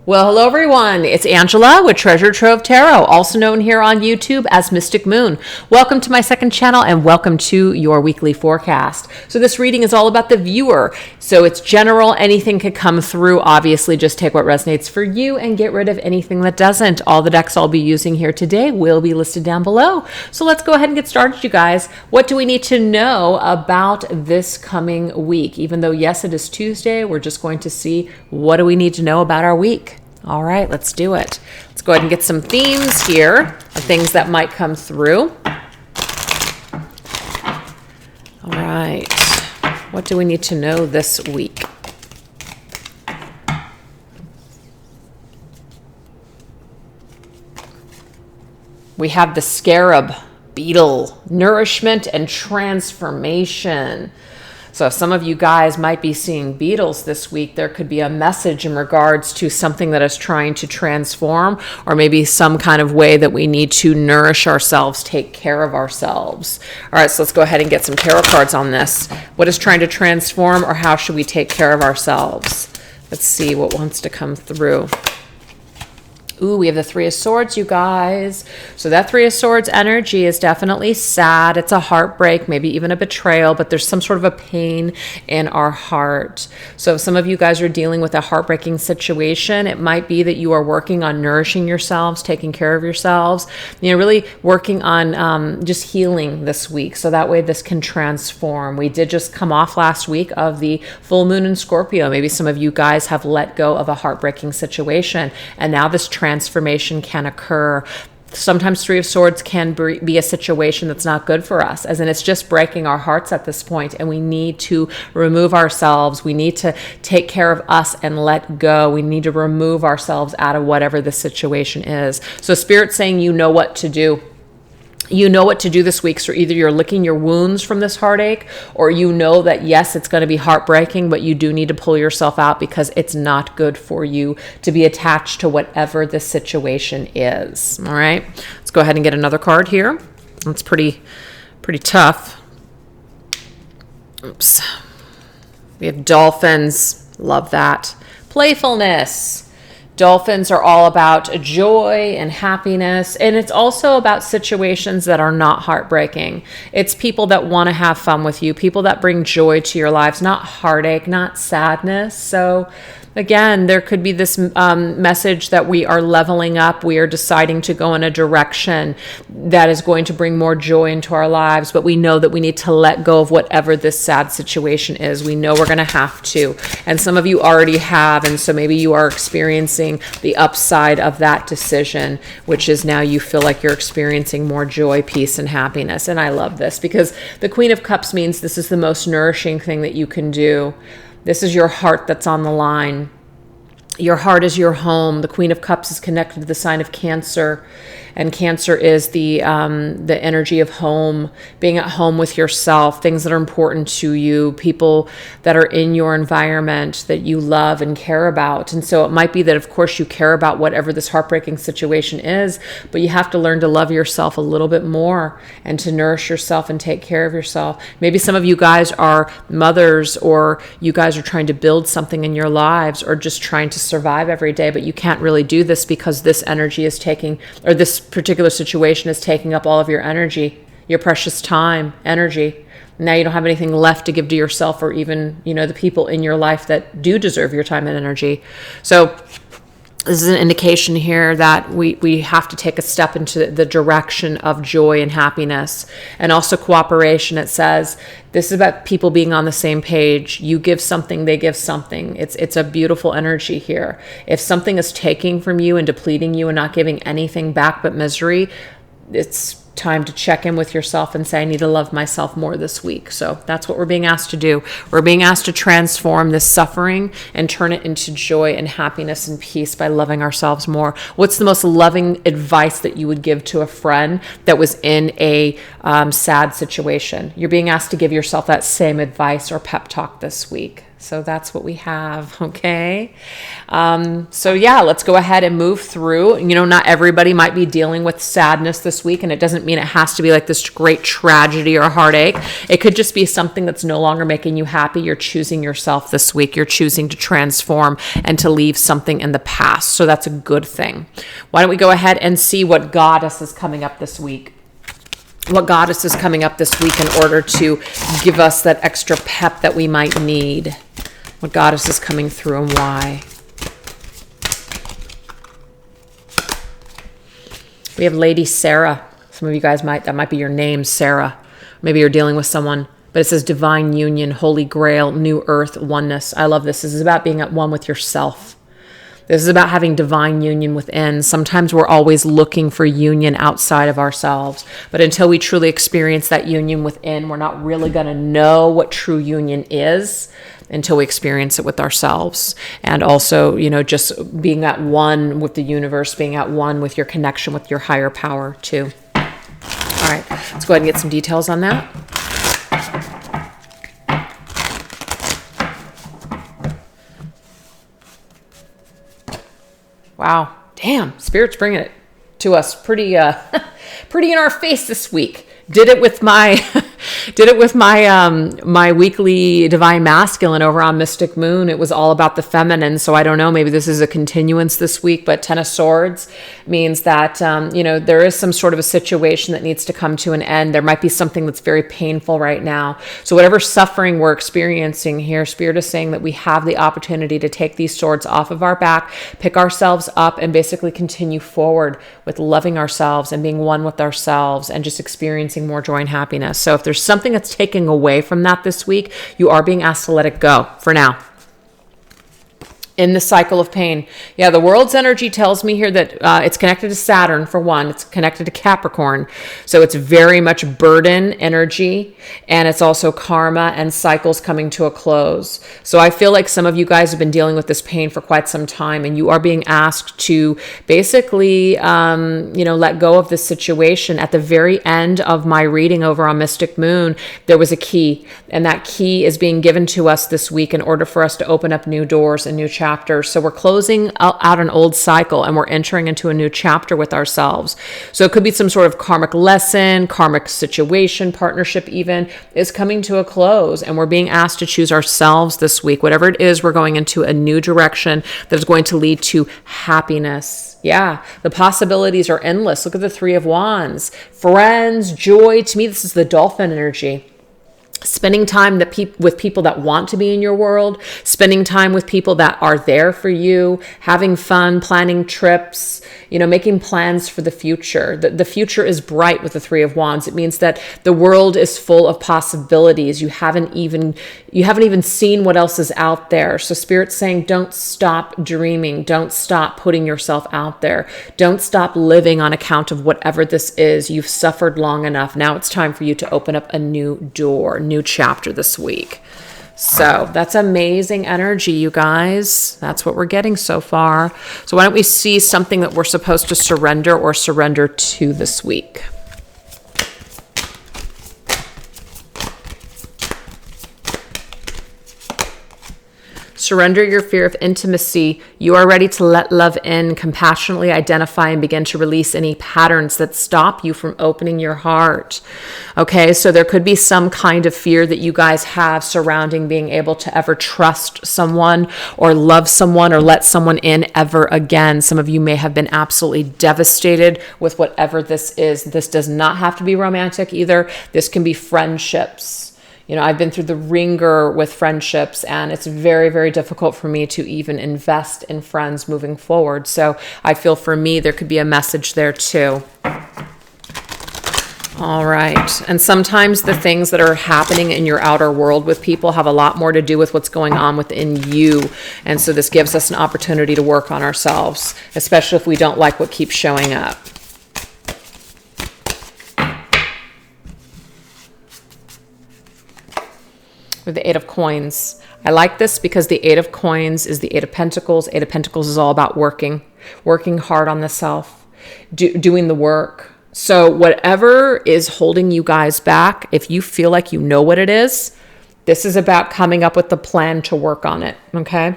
Well, hello everyone. It's Angela with Treasure Trove Tarot, also known here on YouTube as Mystic Moon. Welcome to my second channel and welcome to your weekly forecast. So this reading is all about the viewer. So it's general, anything could come through. Obviously, just take what resonates for you and get rid of anything that doesn't. All the decks I'll be using here today will be listed down below. So let's go ahead and get started, you guys. What do we need to know about this coming week? Even though, yes, it is Tuesday, we're just going to see what do we need to know about our week. All right, let's do it. Let's go ahead and get some themes here of things that might come through. All right, what do we need to know this week? We have the scarab beetle, nourishment and transformation. So if some of you guys might be seeing beetles this week, there could be a message in regards to something that is trying to transform, or maybe some kind of way that we need to nourish ourselves, take care of ourselves. All right, so let's go ahead and get some tarot cards on this. What is trying to transform, or how should we take care of ourselves? Let's see what wants to come through. Ooh, we have the Three of Swords, you guys. So that Three of Swords energy is definitely sad. It's a heartbreak, maybe even a betrayal, but there's some sort of a pain in our heart. So if some of you guys are dealing with a heartbreaking situation, it might be that you are working on nourishing yourselves, taking care of yourselves, really working on just healing this week. So that way this can transform. We did just come off last week of the full moon in Scorpio. Maybe some of you guys have let go of a heartbreaking situation, and now this transformation can occur. Sometimes Three of Swords can be a situation that's not good for us, as in it's just breaking our hearts at this point, and we need to remove ourselves. We need to take care of us and let go. We need to remove ourselves out of whatever the situation is. So Spirit's saying you know what to do. You know what to do this week. So either you're licking your wounds from this heartache, or you know that, yes, it's going to be heartbreaking, but you do need to pull yourself out because it's not good for you to be attached to whatever the situation is. All right. Let's go ahead and get another card here. It's pretty tough. Oops. We have dolphins. Love that. Playfulness. Dolphins are all about joy and happiness, and it's also about situations that are not heartbreaking. It's people that want to have fun with you, people that bring joy to your lives, not heartache, not sadness. So again, there could be this message that we are leveling up. We are deciding to go in a direction that is going to bring more joy into our lives, but we know that we need to let go of whatever this sad situation is. We know we're going to have to, and some of you already have, and so maybe you are experiencing the upside of that decision, which is now you feel like you're experiencing more joy, peace, and happiness. And I love this because the Queen of Cups means this is the most nourishing thing that you can do. This is your heart that's on the line. Your heart is your home. The Queen of Cups is connected to the sign of Cancer, and Cancer is the energy of home, being at home with yourself, things that are important to you, people that are in your environment that you love and care about. And so it might be that, of course, you care about whatever this heartbreaking situation is, but you have to learn to love yourself a little bit more and to nourish yourself and take care of yourself. Maybe some of you guys are mothers, or you guys are trying to build something in your lives, or just trying to survive every day, but you can't really do this because this energy is taking, or this particular situation is taking up all of your energy, your precious time, energy. Now you don't have anything left to give to yourself, or even, the people in your life that do deserve your time and energy. So this is an indication here that we have to take a step into the direction of joy and happiness, and also cooperation. It says this is about people being on the same page. You give something, they give something. It's a beautiful energy here. If something is taking from you and depleting you and not giving anything back but misery, it's time to check in with yourself and say, I need to love myself more this week. So that's what we're being asked to do. We're being asked to transform this suffering and turn it into joy and happiness and peace by loving ourselves more. What's the most loving advice that you would give to a friend that was in a sad situation? You're being asked to give yourself that same advice or pep talk this week. So that's what we have, okay? So yeah, let's go ahead and move through. Not everybody might be dealing with sadness this week, and it doesn't mean it has to be like this great tragedy or heartache. It could just be something that's no longer making you happy. You're choosing yourself this week. You're choosing to transform and to leave something in the past. So that's a good thing. Why don't we go ahead and see what goddess is coming up this week? What goddess is coming up this week in order to give us that extra pep that we might need? What goddess is coming through and why? We have Lady Sarah. Some of you guys that might be your name, Sarah. Maybe you're dealing with someone, but it says divine union, holy grail, new earth, oneness. I love this. This is about being at one with yourself. This is about having divine union within. Sometimes we're always looking for union outside of ourselves. But until we truly experience that union within, we're not really going to know what true union is until we experience it with ourselves. And also, just being at one with the universe, being at one with your connection with your higher power too. All right, let's go ahead and get some details on that. Wow. Damn. Spirit's bringing it to us pretty pretty in our face this week. Did it with my my weekly divine masculine over on Mystic Moon. It was all about the feminine. So I don't know, maybe this is a continuance this week, but Ten of Swords means that, there is some sort of a situation that needs to come to an end. There might be something that's very painful right now. So whatever suffering we're experiencing here, Spirit is saying that we have the opportunity to take these swords off of our back, pick ourselves up, and basically continue forward with loving ourselves and being one with ourselves and just experiencing more joy and happiness. So if there's something that's taking away from that this week, you are being asked to let it go for now. In the cycle of pain. Yeah, the world's energy tells me here that it's connected to Saturn for one. It's connected to Capricorn. So it's very much burden energy, and it's also karma and cycles coming to a close. So I feel like some of you guys have been dealing with this pain for quite some time, and you are being asked to basically, let go of this situation. At the very end of my reading over on Mystic Moon, there was a key, and that key is being given to us this week in order for us to open up new doors and new chapters. So we're closing out an old cycle and we're entering into a new chapter with ourselves. So it could be some sort of karmic lesson, karmic situation, partnership even is coming to a close, and we're being asked to choose ourselves this week. Whatever it is, we're going into a new direction that is going to lead to happiness. Yeah, the possibilities are endless. Look at the Three of Wands. Friends, joy. To me, this is the dolphin energy. Spending time with people that want to be in your world, spending time with people that are there for you, having fun, planning trips, making plans for the future. The future is bright with the Three of Wands. It means that the world is full of possibilities. You haven't even seen what else is out there. So Spirit's saying, don't stop dreaming. Don't stop putting yourself out there. Don't stop living on account of whatever this is. You've suffered long enough. Now it's time for you to open up a new door, new chapter this week. So that's amazing energy, you guys. That's what we're getting so far. So why don't we see something that we're supposed to surrender or surrender to this week? Surrender your fear of intimacy. You are ready to let love in, compassionately identify and begin to release any patterns that stop you from opening your heart. Okay, so there could be some kind of fear that you guys have surrounding being able to ever trust someone or love someone or let someone in ever again. Some of you may have been absolutely devastated with whatever this is. This does not have to be romantic either. This can be friendships. I've been through the ringer with friendships, and it's very, very difficult for me to even invest in friends moving forward. So I feel for me, there could be a message there too. All right. And sometimes the things that are happening in your outer world with people have a lot more to do with what's going on within you. And so this gives us an opportunity to work on ourselves, especially if we don't like what keeps showing up. With the Eight of Coins. I like this because the Eight of Coins is the Eight of Pentacles. Eight of Pentacles is all about working hard on the self, doing the work. So whatever is holding you guys back, if you feel like you know what it is, This is about coming up with the plan to work on it. Okay.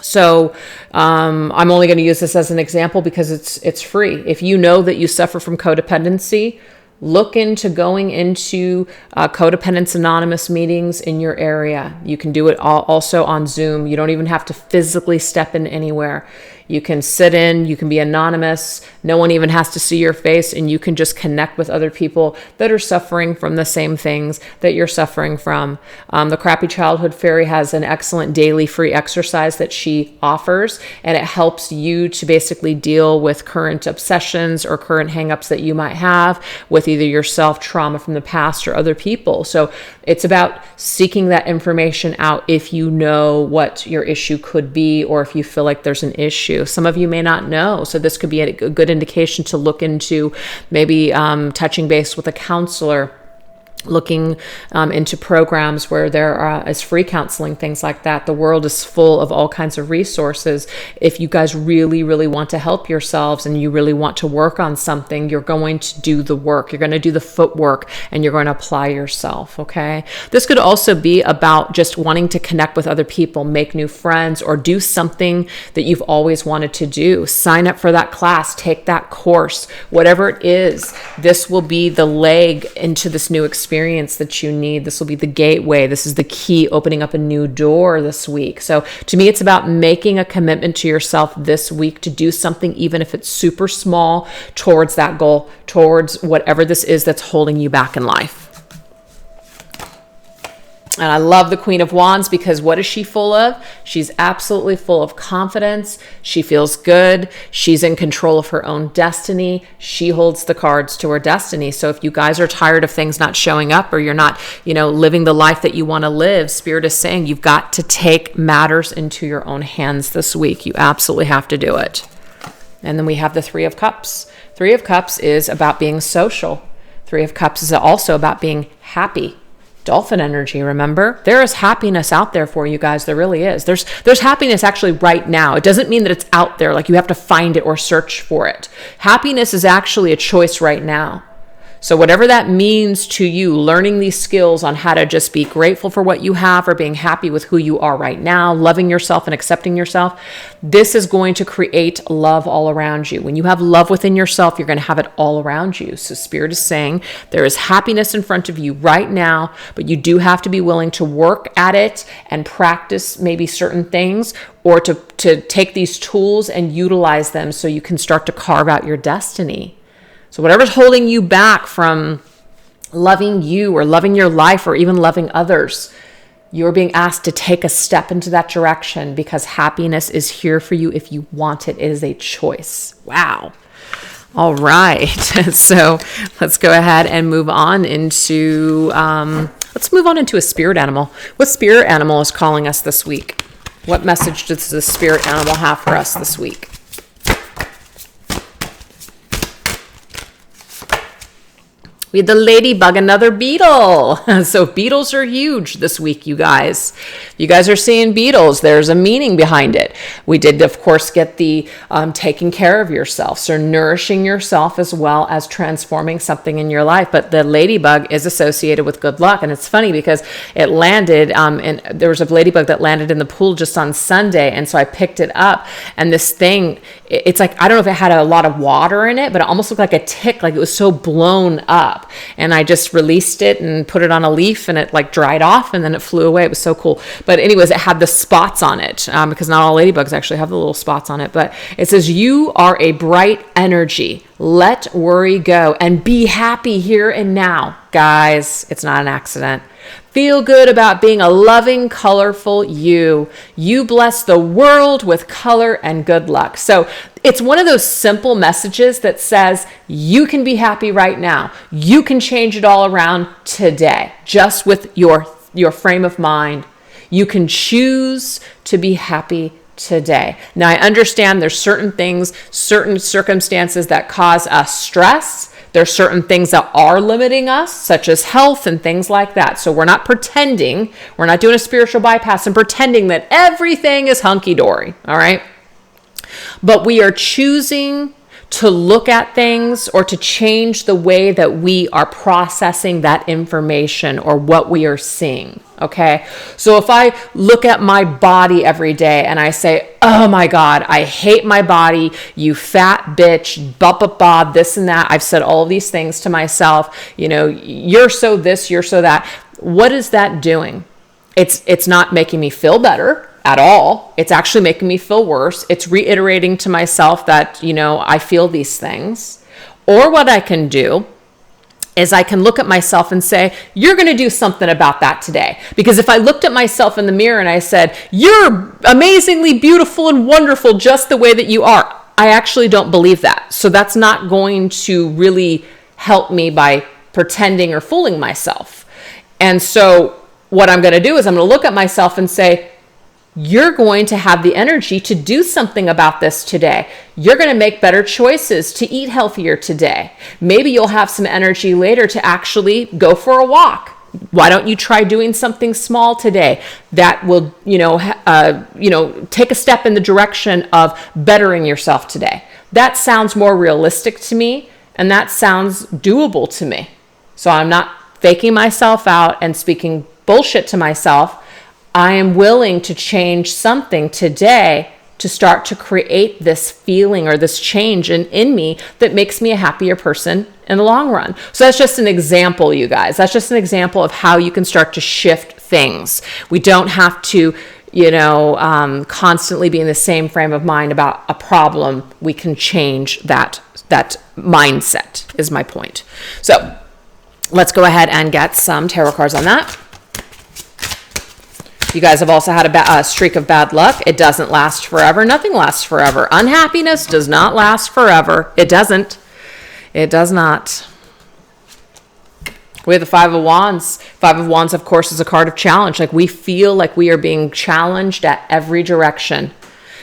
So I'm only going to use this as an example because it's free. If you know that you suffer from codependency, look into going into Codependence Anonymous meetings in your area. You can do it also on Zoom. You don't even have to physically step in anywhere. You can sit in, you can be anonymous. No one even has to see your face, and you can just connect with other people that are suffering from the same things that you're suffering from. The Crappy Childhood Fairy has an excellent daily free exercise that she offers, and it helps you to basically deal with current obsessions or current hangups that you might have with either yourself, trauma from the past, or other people. So it's about seeking that information out if you know what your issue could be, or if you feel like there's an issue. Some of you may not know. So this could be a good indication to look into, maybe touching base with a counselor, looking into programs where there is free counseling, things like that. The world is full of all kinds of resources. If you guys really, really want to help yourselves and you really want to work on something, you're going to do the work. You're going to do the footwork, and you're going to apply yourself, okay? This could also be about just wanting to connect with other people, make new friends, or do something that you've always wanted to do. Sign up for that class, take that course, whatever it is. This will be the leg into this new experience that you need. This will be the gateway. This is the key, opening up a new door this week. So to me, it's about making a commitment to yourself this week to do something, even if it's super small, towards that goal, towards whatever this is that's holding you back in life. And I love the Queen of Wands, because what is she full of? She's absolutely full of confidence. She feels good. She's in control of her own destiny. She holds the cards to her destiny. So if you guys are tired of things not showing up, or you're not, living the life that you want to live, Spirit is saying you've got to take matters into your own hands this week. You absolutely have to do it. And then we have the Three of Cups. Three of Cups is about being social. Three of Cups is also about being happy. Dolphin energy, remember? There is happiness out there for you guys. There really is. There's happiness actually right now. It doesn't mean that it's out there, like you have to find it or search for it. Happiness is actually a choice right now. So whatever that means to you, learning these skills on how to just be grateful for what you have, or being happy with who you are right now, loving yourself and accepting yourself, this is going to create love all around you. When you have love within yourself, you're going to have it all around you. So Spirit is saying there is happiness in front of you right now, but you do have to be willing to work at it and practice maybe certain things, or to take these tools and utilize them so you can start to carve out your destiny. So whatever's holding you back from loving you, or loving your life, or even loving others, you're being asked to take a step into that direction, because happiness is here for you if you want it. It is a choice. Wow. All right. So let's go ahead and move on into, a spirit animal. What spirit animal is calling us this week? What message does the spirit animal have for us this week? We had the ladybug, another beetle. So beetles are huge this week, you guys. You guys are seeing beetles. There's a meaning behind it. We did, of course, get the taking care of yourself. So nourishing yourself as well as transforming something in your life. But the ladybug is associated with good luck. And it's funny because it landed, and there was a ladybug that landed in the pool just on Sunday. And so I picked it up. And this thing, it's like, I don't know if it had a lot of water in it, but it almost looked like a tick, like it was so blown up. And I just released it and put it on a leaf, and it like dried off, and then it flew away. It was so cool. But anyways, it had the spots on it, because not all ladybugs actually have the little spots on it. But it says, you are a bright energy. Let worry go and be happy here and now. Guys, it's not an accident. Feel good about being a loving, colorful you. You bless the world with color and good luck. So it's one of those simple messages that says you can be happy right now. You can change it all around today, just with your frame of mind. You can choose to be happy today. Now, I understand there's certain things, certain circumstances that cause us stress. There's certain things that are limiting us, such as health and things like that. So we're not pretending, we're not doing a spiritual bypass and pretending that everything is hunky-dory, all right? But we are choosing to look at things, or to change the way that we are processing that information or what we are seeing. Okay. So if I look at my body every day and I say, oh my God, I hate my body, you fat bitch, blah, blah, blah, this and that. I've said all of these things to myself, you're so this, you're so that. What is that doing? It's not making me feel better at all. It's actually making me feel worse. It's reiterating to myself that, I feel these things. Or what I can do is I can look at myself and say, you're going to do something about that today. Because if I looked at myself in the mirror and I said, you're amazingly beautiful and wonderful just the way that you are, I actually don't believe that. So that's not going to really help me by pretending or fooling myself. And so what I'm going to do is I'm going to look at myself and say, you're going to have the energy to do something about this today. You're going to make better choices to eat healthier today. Maybe you'll have some energy later to actually go for a walk. Why don't you try doing something small today that will, take a step in the direction of bettering yourself today? That sounds more realistic to me, and that sounds doable to me. So I'm not faking myself out and speaking bullshit to myself. I am willing to change something today to start to create this feeling or this change in me that makes me a happier person in the long run. So that's just an example, you guys. That's just an example of how you can start to shift things. We don't have to, constantly be in the same frame of mind about a problem. We can change that mindset is my point. So let's go ahead and get some tarot cards on that. You guys have also had a streak of bad luck. It doesn't last forever. Nothing lasts forever. Unhappiness does not last forever. It doesn't. It does not. We have the Five of Wands. Five of Wands, of course, is a card of challenge. Like we feel like we are being challenged at every direction.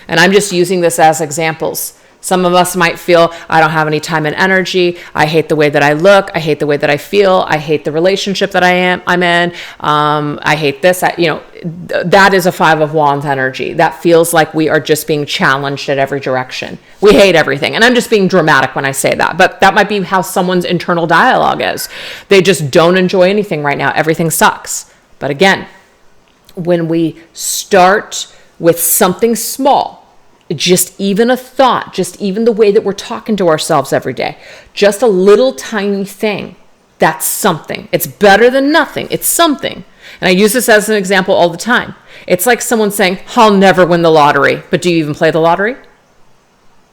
And I'm just using this as examples. Some of us might feel, I don't have any time and energy. I hate the way that I look. I hate the way that I feel. I hate the relationship that I'm in. I hate this. That is a Five of Wands energy. That feels like we are just being challenged at every direction. We hate everything. And I'm just being dramatic when I say that. But that might be how someone's internal dialogue is. They just don't enjoy anything right now. Everything sucks. But again, when we start with something small, just even a thought, just even the way that we're talking to ourselves every day, just a little tiny thing, that's something. It's better than nothing. It's something. And I use this as an example all the time. It's like someone saying, I'll never win the lottery. But do you even play the lottery?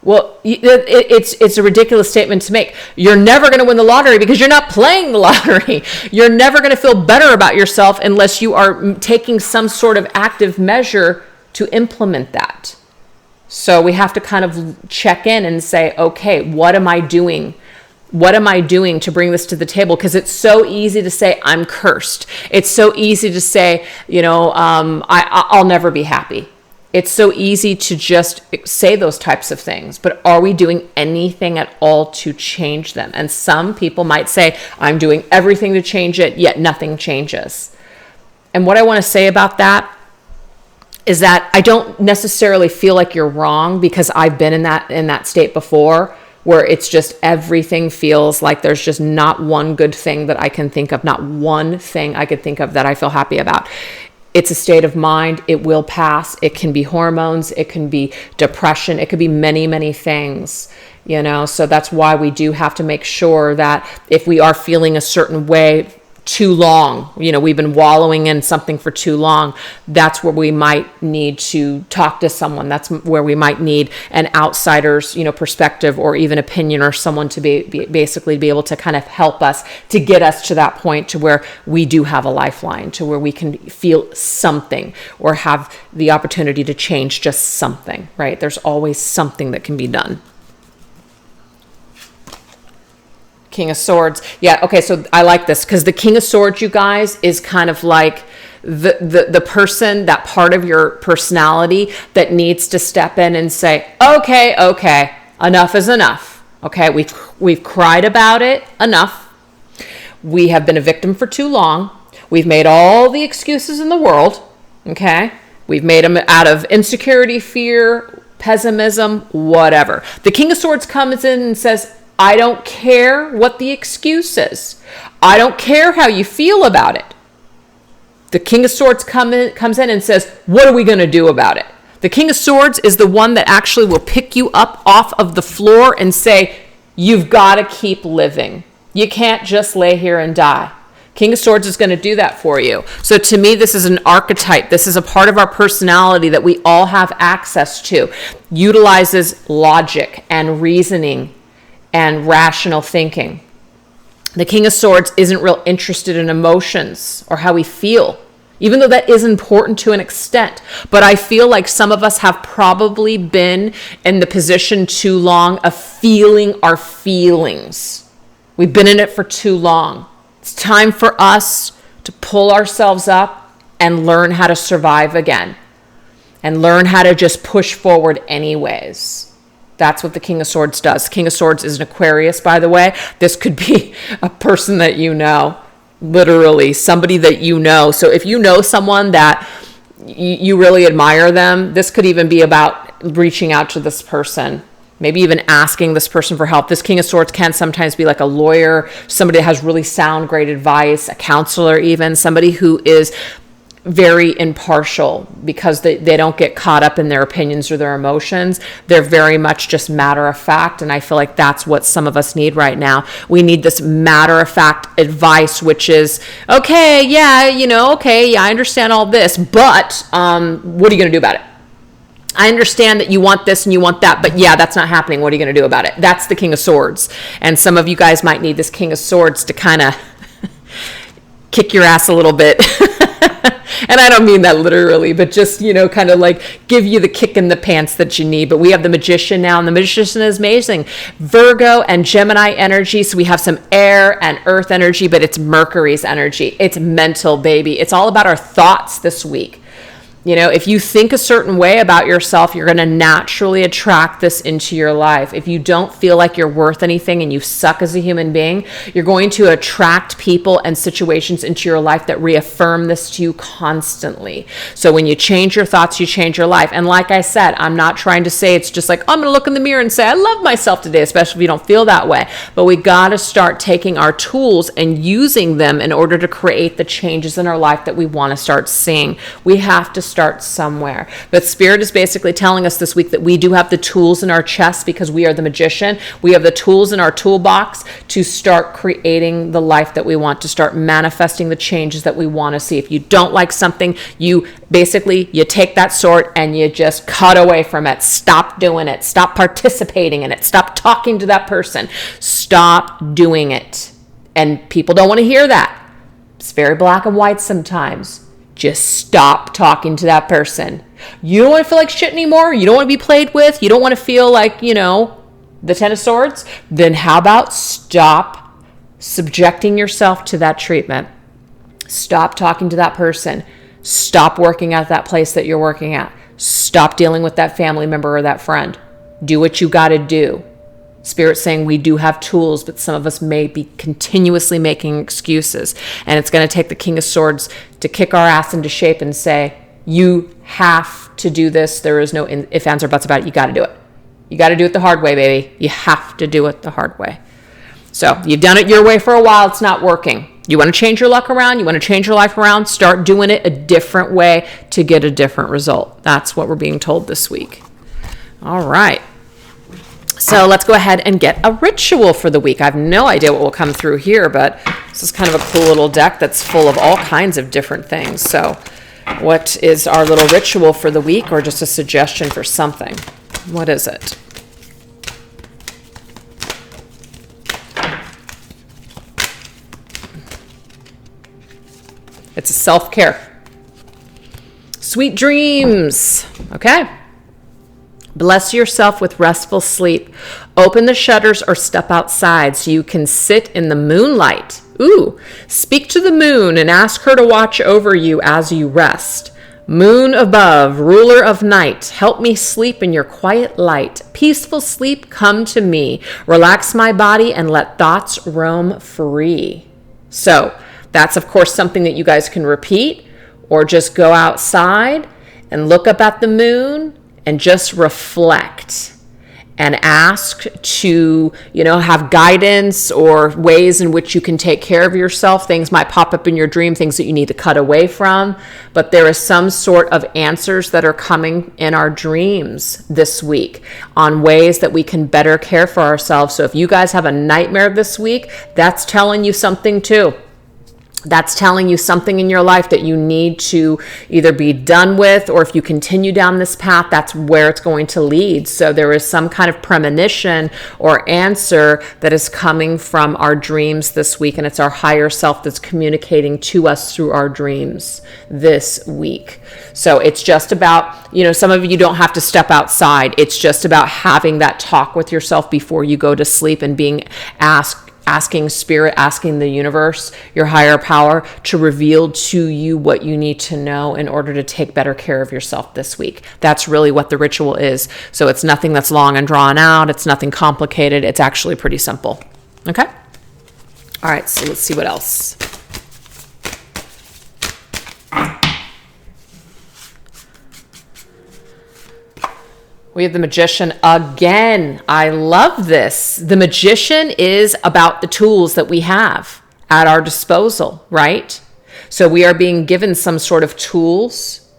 Well, it's a ridiculous statement to make. You're never going to win the lottery because you're not playing the lottery. You're never going to feel better about yourself unless you are taking some sort of active measure to implement that. So we have to kind of check in and say, okay, what am I doing? What am I doing to bring this to the table? Because it's so easy to say, I'm cursed. It's so easy to say, I'll never be happy. It's so easy to just say those types of things. But are we doing anything at all to change them? And some people might say, I'm doing everything to change it, yet nothing changes. And what I want to say about that is that I don't necessarily feel like you're wrong, because I've been in that state before, where it's just everything feels like there's just not one good thing that I can think of, not one thing I could think of that I feel happy about. It's a state of mind. It will pass. It can be hormones. It can be depression. It could be many, many things, so that's why we do have to make sure that if we are feeling a certain way too long, we've been wallowing in something for too long, that's where we might need to talk to someone. That's where we might need an outsider's, perspective or even opinion, or someone to basically be able to kind of help us to get us to that point to where we do have a lifeline, to where we can feel something or have the opportunity to change just something, right? There's always something that can be done. King of Swords. Yeah, okay, so I like this because the King of Swords, you guys, is kind of like the person, that part of your personality that needs to step in and say, okay, enough is enough. Okay, we've cried about it enough. We have been a victim for too long. We've made all the excuses in the world. Okay, we've made them out of insecurity, fear, pessimism, whatever. The King of Swords comes in and says, I don't care what the excuse is. I don't care how you feel about it. The King of Swords comes in and says, what are we going to do about it? The King of Swords is the one that actually will pick you up off of the floor and say, you've got to keep living. You can't just lay here and die. King of Swords is going to do that for you. So to me, this is an archetype. This is a part of our personality that we all have access to. Utilizes logic and reasoning and rational thinking. The King of Swords isn't real interested in emotions or how we feel, even though that is important to an extent. But I feel like some of us have probably been in the position too long of feeling our feelings. We've been in it for too long. It's time for us to pull ourselves up and learn how to survive again and learn how to just push forward anyways. That's what the King of Swords does. King of Swords is an Aquarius, by the way. This could be a person that you know, literally somebody that you know. So if you know someone that you really admire them, this could even be about reaching out to this person. Maybe even asking this person for help. This King of Swords can sometimes be like a lawyer, somebody that has really sound, great advice, a counselor even, somebody who is very impartial because they don't get caught up in their opinions or their emotions. They're very much just matter of fact. And I feel like that's what some of us need right now. We need this matter of fact advice, which is, okay, yeah, I understand all this, but what are you going to do about it? I understand that you want this and you want that, but yeah, that's not happening. What are you going to do about it? That's the King of Swords. And some of you guys might need this King of Swords to kind of kick your ass a little bit. And I don't mean that literally, but just, kind of like give you the kick in the pants that you need. But we have the Magician now, and the Magician is amazing. Virgo and Gemini energy. So we have some air and earth energy, but it's Mercury's energy. It's mental, baby. It's all about our thoughts this week. If you think a certain way about yourself, you're going to naturally attract this into your life. If you don't feel like you're worth anything and you suck as a human being, you're going to attract people and situations into your life that reaffirm this to you constantly. So when you change your thoughts, you change your life. And like I said, I'm not trying to say it's just like, I'm going to look in the mirror and say, I love myself today, especially if you don't feel that way. But we got to start taking our tools and using them in order to create the changes in our life that we want to start seeing. We have to start somewhere. But Spirit is basically telling us this week that we do have the tools in our chest because we are the Magician. We have the tools in our toolbox to start creating the life that we want, to start manifesting the changes that we want to see. If you don't like something, you take that sword and you just cut away from it. Stop doing it. Stop participating in it. Stop talking to that person. Stop doing it. And people don't want to hear that. It's very black and white sometimes. Just stop talking to that person. You don't want to feel like shit anymore. You don't want to be played with. You don't want to feel like, the Ten of Swords. Then how about stop subjecting yourself to that treatment? Stop talking to that person. Stop working at that place that you're working at. Stop dealing with that family member or that friend. Do what you got to do. Spirit's saying we do have tools, but some of us may be continuously making excuses. And it's going to take the King of Swords to kick our ass into shape and say, you have to do this. There is no ifs, ands, or buts about it. You got to do it. You got to do it the hard way, baby. You have to do it the hard way. So you've done it your way for a while. It's not working. You want to change your luck around? You want to change your life around? Start doing it a different way to get a different result. That's what we're being told this week. All right. So let's go ahead and get a ritual for the week. I have no idea what will come through here, but this is kind of a cool little deck that's full of all kinds of different things. So what is our little ritual for the week, or just a suggestion for something? What is it? It's a self-care. Sweet dreams. Okay. Bless yourself with restful sleep. Open the shutters or step outside so you can sit in the moonlight. Ooh. Speak to the moon and ask her to watch over you as you rest. Moon above, ruler of night, help me sleep in your quiet light. Peaceful sleep, come to me. Relax my body and let thoughts roam free. So that's, of course, something that you guys can repeat, or just go outside and look up at the moon and just reflect and ask to, have guidance or ways in which you can take care of yourself. Things might pop up in your dream, things that you need to cut away from, but there is some sort of answers that are coming in our dreams this week on ways that we can better care for ourselves. So if you guys have a nightmare this week, that's telling you something too. That's telling you something in your life that you need to either be done with, or if you continue down this path, that's where it's going to lead. So there is some kind of premonition or answer that is coming from our dreams this week, and it's our higher self that's communicating to us through our dreams this week. So it's just about, some of you don't have to step outside. It's just about having that talk with yourself before you go to sleep and being asking spirit, asking the universe, your higher power, to reveal to you what you need to know in order to take better care of yourself this week. That's really what the ritual is. So it's nothing that's long and drawn out. It's nothing complicated. It's actually pretty simple. Okay? All right, so let's see what else. We have the Magician again. I love this. The Magician is about the tools that we have at our disposal, right? So we are being given some sort of tools.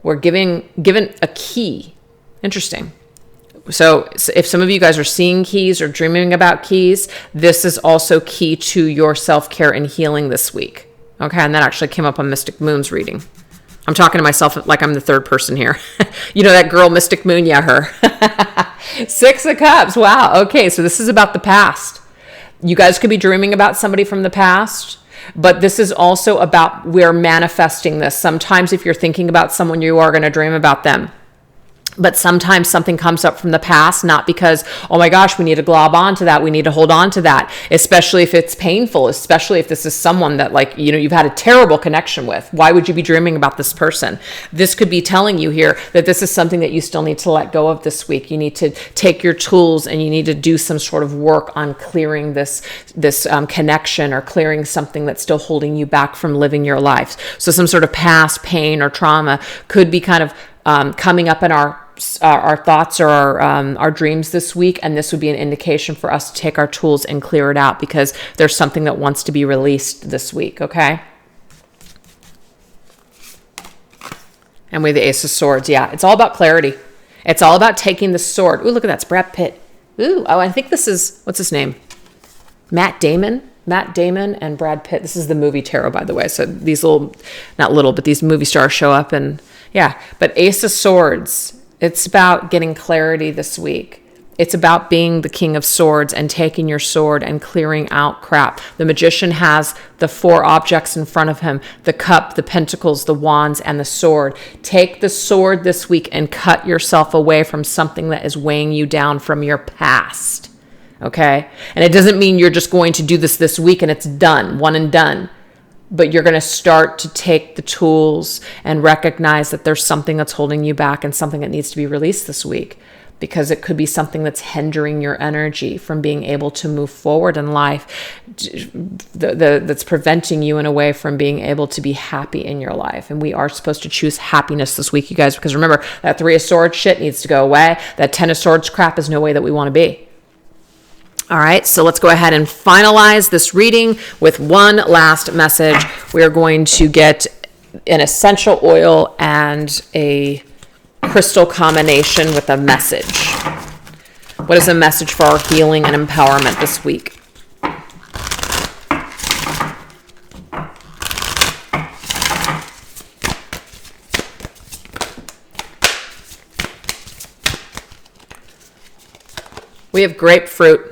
We're given a key. Interesting. So if some of you guys are seeing keys or dreaming about keys, this is also key to your self-care and healing this week. Okay, and that actually came up on Mystic Moon's reading. I'm talking to myself like I'm the third person here. That girl, Mystic Moon, yeah, her. 6 of Cups, wow. Okay, so this is about the past. You guys could be dreaming about somebody from the past, but this is also about we're manifesting this. Sometimes if you're thinking about someone, you are going to dream about them. But sometimes something comes up from the past, not because, oh my gosh, we need to glob onto that. We need to hold on to that, especially if it's painful, especially if this is someone that you've had a terrible connection with. Why would you be dreaming about this person? This could be telling you here that this is something that you still need to let go of this week. You need to take your tools and you need to do some sort of work on clearing this connection, or clearing something that's still holding you back from living your life. So some sort of past pain or trauma could be kind of coming up in our thoughts or our dreams this week, and this would be an indication for us to take our tools and clear it out, because there's something that wants to be released this week. Okay. And we have the Ace of Swords. Yeah, it's all about clarity. It's all about taking the sword. Ooh, look at that. It's Brad Pitt. Ooh, I think this is, what's his name? Matt Damon and Brad Pitt. This is the movie tarot, by the way. So these these movie stars show up, and yeah, but Ace of Swords, it's about getting clarity this week. It's about being the King of Swords and taking your sword and clearing out crap. The Magician has the 4 objects in front of him: the cup, the pentacles, the wands, and the sword. Take the sword this week and cut yourself away from something that is weighing you down from your past. Okay? And it doesn't mean you're just going to do this week and it's done, one and done. But you're going to start to take the tools and recognize that there's something that's holding you back and something that needs to be released this week, because it could be something that's hindering your energy from being able to move forward in life, that's preventing you in a way from being able to be happy in your life. And we are supposed to choose happiness this week, you guys, because remember, that 3 of Swords shit needs to go away. That 10 of Swords crap is no way that we want to be. All right, so let's go ahead and finalize this reading with one last message. We are going to get an essential oil and a crystal combination with a message. What is a message for our healing and empowerment this week? We have grapefruit.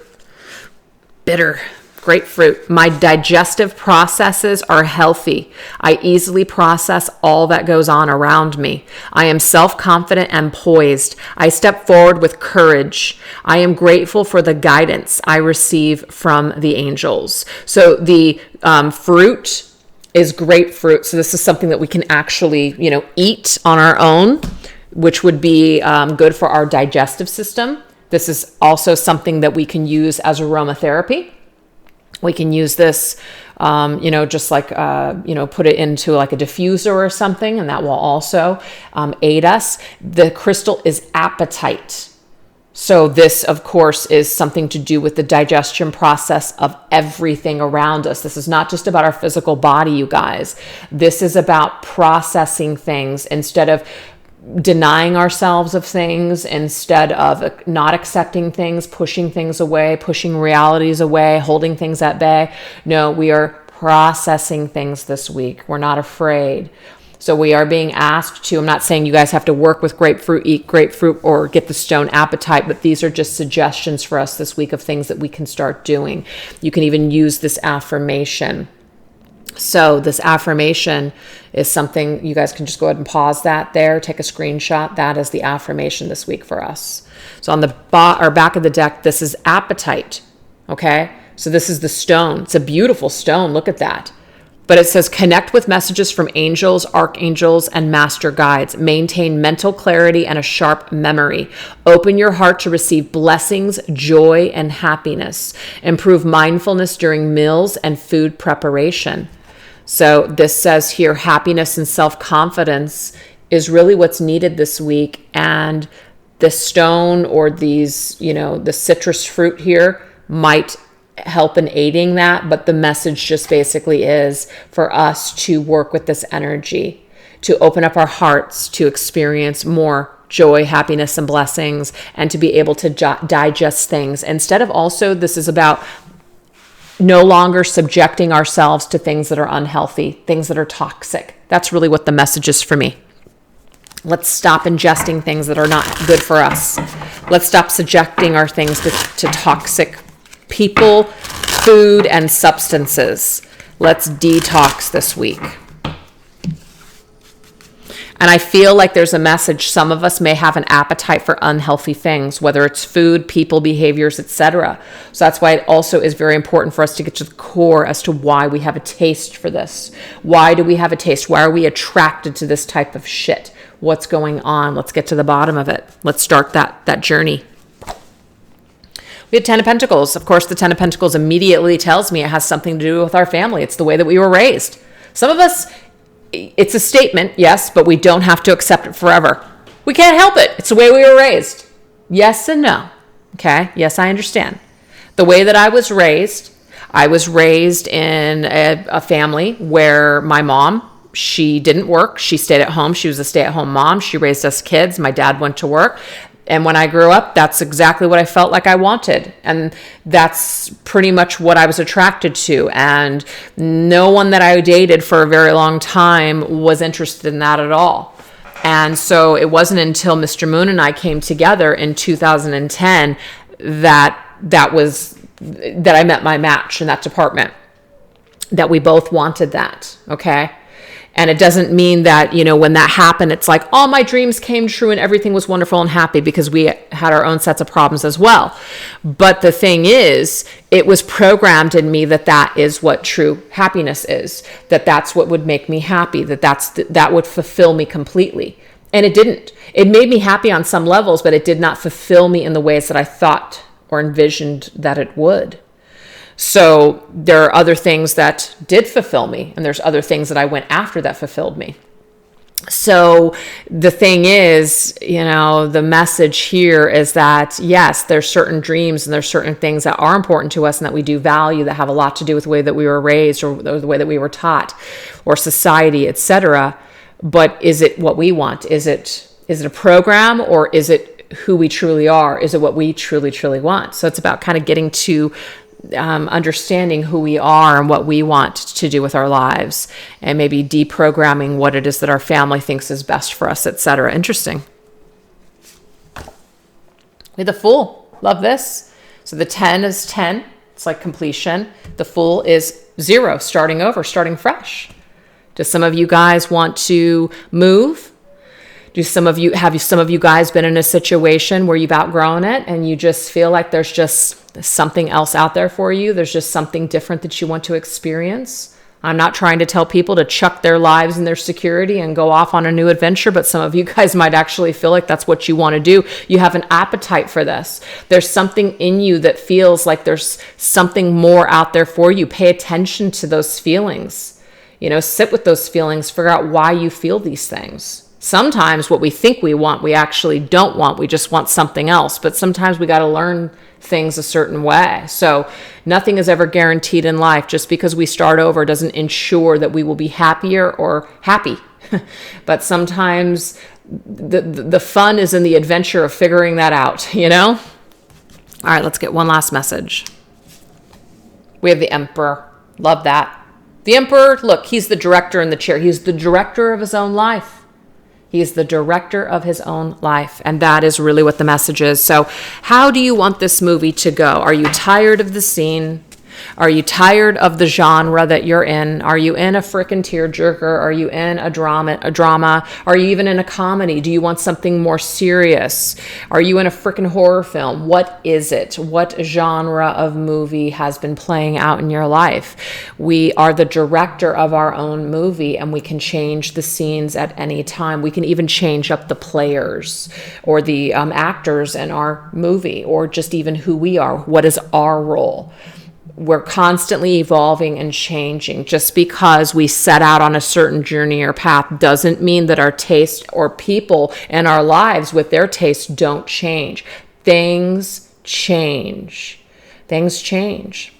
Bitter. Grapefruit. My digestive processes are healthy. I easily process all that goes on around me. I am self-confident and poised. I step forward with courage. I am grateful for the guidance I receive from the angels. So the fruit is grapefruit. So this is something that we can actually, eat on our own, which would be good for our digestive system. This is also something that we can use as aromatherapy. We can use this, just like, put it into like a diffuser or something, and that will also aid us. The crystal is apatite. So this, of course, is something to do with the digestion process of everything around us. This is not just about our physical body, you guys. This is about processing things instead of denying ourselves of things, instead of not accepting things, pushing things away, pushing realities away, holding things at bay. No, we are processing things this week. We're not afraid. So we are being asked to, I'm not saying you guys have to work with grapefruit, eat grapefruit, or get the stone appetite, but these are just suggestions for us this week of things that we can start doing. You can even use this affirmation. So this affirmation is something, you guys can just go ahead and pause that there, take a screenshot. That is the affirmation this week for us. So on the back of the deck, this is appetite, okay? So this is the stone. It's a beautiful stone. Look at that. But it says, connect with messages from angels, archangels, and master guides. Maintain mental clarity and a sharp memory. Open your heart to receive blessings, joy, and happiness. Improve mindfulness during meals and food preparation. So this says here, happiness and self-confidence is really what's needed this week. And the stone or these, the citrus fruit here might help in aiding that, but the message just basically is for us to work with this energy, to open up our hearts, to experience more joy, happiness, and blessings, and to be able to digest things. Instead of also, this is about no longer subjecting ourselves to things that are unhealthy, things that are toxic. That's really what the message is for me. Let's stop ingesting things that are not good for us. Let's stop subjecting our things to toxic people, food, and substances. Let's detox this week. And I feel like there's a message. Some of us may have an appetite for unhealthy things, whether it's food, people, behaviors, etc. So that's why it also is very important for us to get to the core as to why we have a taste for this. Why do we have a taste? Why are we attracted to this type of shit? What's going on? Let's get to the bottom of it. Let's start that journey. We had 10 of Pentacles. Of course, the 10 of Pentacles immediately tells me it has something to do with our family. It's the way that we were raised. Some of us, it's a statement, yes, but we don't have to accept it forever. We can't help it. It's the way we were raised. Yes and no. Okay? Yes, I understand. The way that I was raised in a family where my mom, she didn't work. She stayed at home. She was a stay-at-home mom. She raised us kids. My dad went to work. And when I grew up, that's exactly what I felt like I wanted. And that's pretty much what I was attracted to. And no one that I dated for a very long time was interested in that at all. And so it wasn't until Mr. Moon and I came together in 2010 that I met my match in that department, that we both wanted that, okay? And it doesn't mean that, when that happened, it's like all my dreams came true and everything was wonderful and happy, because we had our own sets of problems as well. But the thing is, it was programmed in me that is what true happiness is, that's what would make me happy, that would fulfill me completely. And it didn't. It made me happy on some levels, but it did not fulfill me in the ways that I thought or envisioned that it would. So there are other things that did fulfill me, and there's other things that I went after that fulfilled me. So the thing is, the message here is that, yes, there's certain dreams and there's certain things that are important to us and that we do value, that have a lot to do with the way that we were raised or the way that we were taught or society, etc. But is it what we want? Is it a program, or is it who we truly are? Is it what we truly, truly want? So it's about kind of getting to understanding who we are and what we want to do with our lives, and maybe deprogramming what it is that our family thinks is best for us, etc. Interesting. We have the Fool. Love this. So the 10 is 10. It's like completion. The Fool is 0, starting over, starting fresh. Do some of you guys want to move? Have some of you guys been in a situation where you've outgrown it and you just feel like there's just something else out there for you? There's just something different that you want to experience? I'm not trying to tell people to chuck their lives and their security and go off on a new adventure, but some of you guys might actually feel like that's what you want to do. You have an appetite for this. There's something in you that feels like there's something more out there for you. Pay attention to those feelings. Sit with those feelings, figure out why you feel these things. Sometimes what we think we want, we actually don't want. We just want something else. But sometimes we got to learn things a certain way. So nothing is ever guaranteed in life. Just because we start over doesn't ensure that we will be happier or happy. But sometimes the fun is in the adventure of figuring that out, you know? All right, let's get one last message. We have the Emperor. Love that. The Emperor, look, he's the director in the chair. He's the director of his own life. He is the director of his own life. And that is really what the message is. So how do you want this movie to go? Are you tired of the scene? Are you tired of the genre that you're in? Are you in a frickin' tearjerker? Are you in a drama? Are you even in a comedy? Do you want something more serious? Are you in a frickin' horror film? What is it? What genre of movie has been playing out in your life? We are the director of our own movie, and we can change the scenes at any time. We can even change up the players or the actors in our movie, or just even who we are. What is our role? We're constantly evolving and changing. Just because we set out on a certain journey or path doesn't mean that our taste or people in our lives with their taste don't change. Things change. Things change.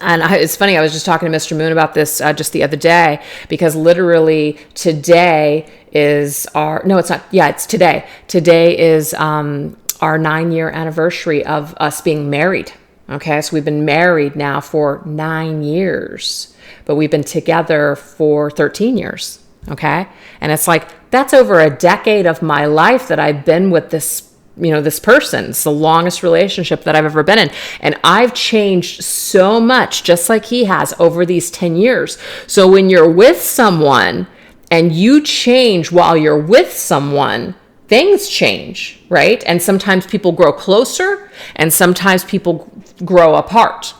And it's funny, I was just talking to Mr. Moon about this just the other day, because literally today is it's today. Today is our 9-year anniversary of us being married. Okay, so we've been married now for 9 years, but we've been together for 13 years. Okay, and it's like, that's over a decade of my life that I've been with this, this person. It's the longest relationship that I've ever been in. And I've changed so much, just like he has, over these 10 years. So when you're with someone and you change while you're with someone, things change, right? And sometimes people grow closer and sometimes people grow apart.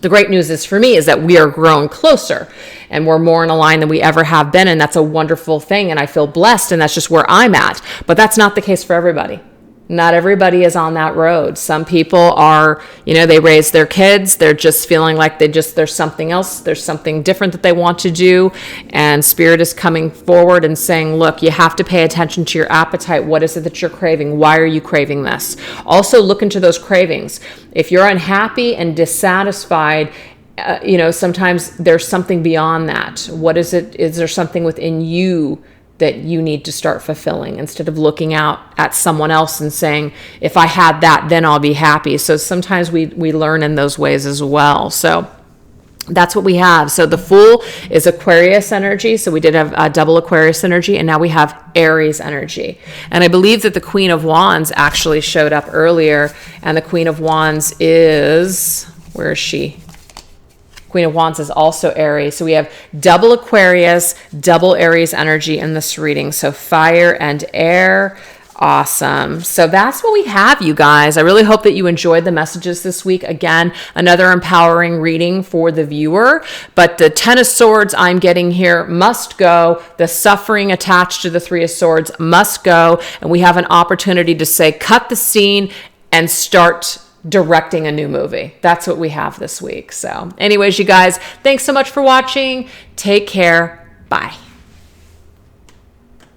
The great news is for me is that we are growing closer and we're more in a line than we ever have been. And that's a wonderful thing. And I feel blessed. And that's just where I'm at. But that's not the case for everybody. Not everybody is on that road. Some people are, they raise their kids. They're just feeling like there's something else. There's something different that they want to do. And Spirit is coming forward and saying, look, you have to pay attention to your appetite. What is it that you're craving? Why are you craving this? Also look into those cravings. If you're unhappy and dissatisfied, sometimes there's something beyond that. What is it? Is there something within you that you need to start fulfilling, instead of looking out at someone else and saying, if I had that, then I'll be happy. So sometimes we learn in those ways as well. So that's what we have. So the Fool is Aquarius energy. So we did have a double Aquarius energy, and now we have Aries energy. And I believe that the Queen of Wands actually showed up earlier, and the Queen of Wands is, where is she? Queen of Wands is also Aries. So we have double Aquarius, double Aries energy in this reading. So fire and air. Awesome. So that's what we have, you guys. I really hope that you enjoyed the messages this week. Again, another empowering reading for the viewer. But the 10 of Swords I'm getting here must go. The suffering attached to the 3 of Swords must go. And we have an opportunity to say, cut the scene and start directing a new movie. That's what we have this week. So anyways, you guys, thanks so much for watching. Take care. Bye.